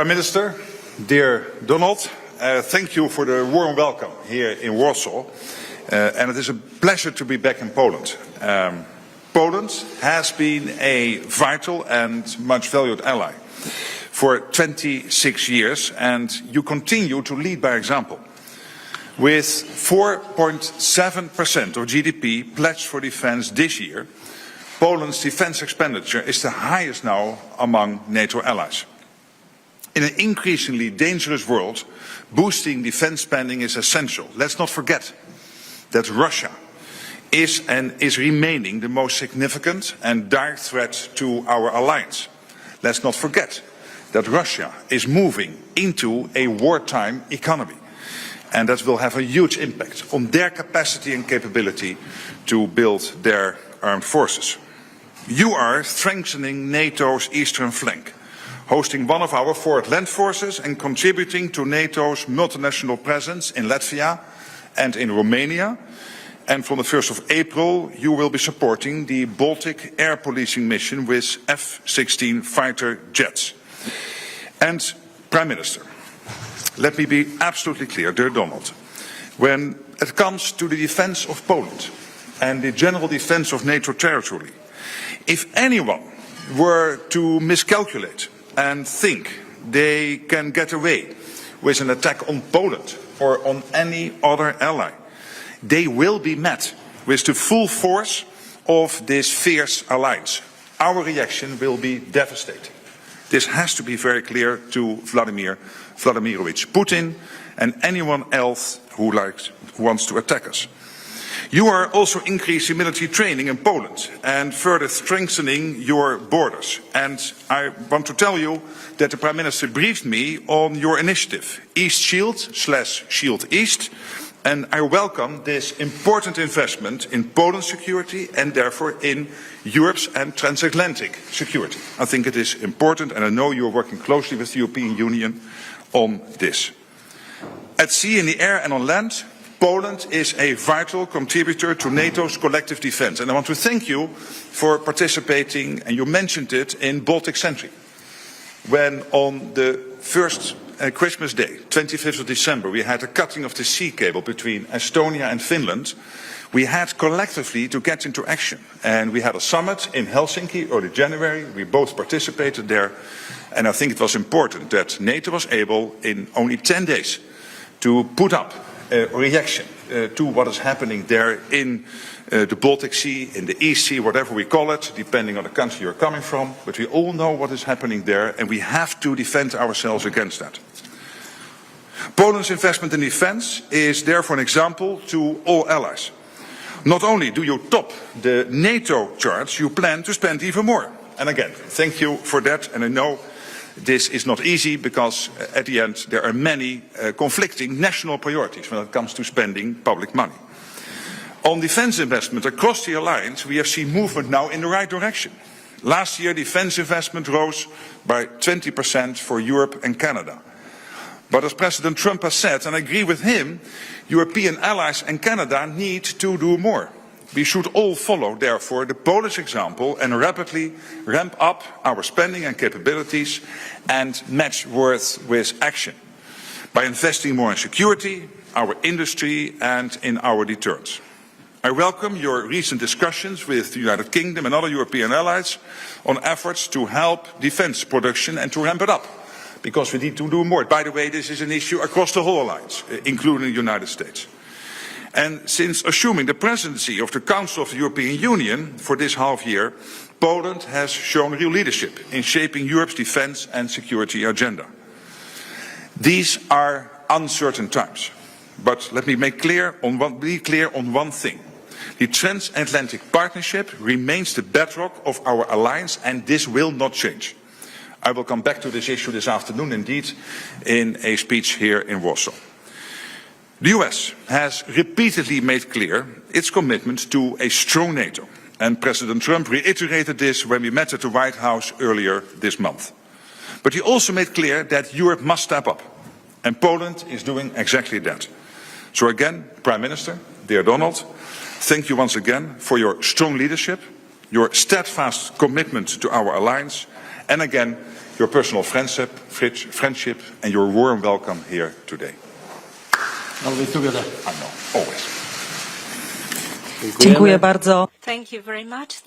Prime Minister, dear Donald, thank you for the warm welcome here in Warsaw. And it is a pleasure to be back in Poland. Poland has been a vital and much valued ally for 26 years, and you continue to lead by example. With 4.7% of GDP pledged for defense this year, Poland's defense expenditure is the highest now among NATO allies. In an increasingly dangerous world, boosting defense spending is essential. Let's not forget that Russia is and is remaining the most significant and direct threat to our alliance. Let's not forget that Russia is moving into a wartime economy, and that will have a huge impact on their capacity and capability to build their armed forces. You are strengthening NATO's eastern flank, hosting one of our forward land forces and contributing to NATO's multinational presence in Latvia and in Romania. And from the 1st of April, you will be supporting the Baltic air policing mission with F-16 fighter jets. And, Prime Minister, let me be absolutely clear, dear Donald, when it comes to the defense of Poland and the general defense of NATO territory, if anyone were to miscalculate and think they can get away with an attack on Poland or on any other ally, they will be met with the full force of this fierce alliance. Our reaction will be devastating. This has to be very clear to Vladimir Vladimirovich Putin and anyone else who wants to attack us. You are also increasing military training in Poland and further strengthening your borders. And I want to tell you that the Prime Minister briefed me on your initiative, East Shield/Shield East, and I welcome this important investment in Poland's security and therefore in Europe's and transatlantic security. I think it is important, and I know you are working closely with the European Union on this. At sea, in the air and on land, Poland is a vital contributor to NATO's collective defense. And I want to thank you for participating, and you mentioned it, in Baltic Sentry. When on the first Christmas Day, 25th of December, we had a cutting of the sea cable between Estonia and Finland, we had collectively to get into action. And we had a summit in Helsinki early January. We both participated there. And I think it was important that NATO was able, in only 10 days, to put up a reaction to what is happening there in the Baltic Sea, in the East Sea, whatever we call it, depending on the country you're coming from. But we all know what is happening there, and we have to defend ourselves against that. Poland's investment in defense is therefore an example to all allies. Not only do you top the NATO charge, you plan to spend even more. And again, thank you for that, and I know this is not easy because at the end there are many conflicting national priorities when it comes to spending public money. On defense investment across the alliance, we have seen movement now in the right direction. Last year, defense investment rose by 20% for Europe and Canada. But as President Trump has said, and I agree with him, European allies and Canada need to do more. We should all follow, therefore, the Polish example and rapidly ramp up our spending and capabilities and match words with action by investing more in security, our industry and in our deterrence. I welcome your recent discussions with the United Kingdom and other European allies on efforts to help defense production and to ramp it up, because we need to do more. By the way, this is an issue across the whole alliance, including the United States. And since assuming the presidency of the Council of the European Union for this half year, Poland has shown real leadership in shaping Europe's defense and security agenda. These are uncertain times, but let me be clear on one thing. The Transatlantic Partnership remains the bedrock of our alliance, and this will not change. I will come back to this issue this afternoon, indeed, in a speech here in Warsaw. The US has repeatedly made clear its commitment to a strong NATO, and President Trump reiterated this when we met at the White House earlier this month. But he also made clear that Europe must step up, and Poland is doing exactly that. So again, Prime Minister, dear Donald, thank you once again for your strong leadership, your steadfast commitment to our alliance, and again, your personal friendship and your warm welcome here today. Always together. I know, always. Dziękuję bardzo. Thank you very much.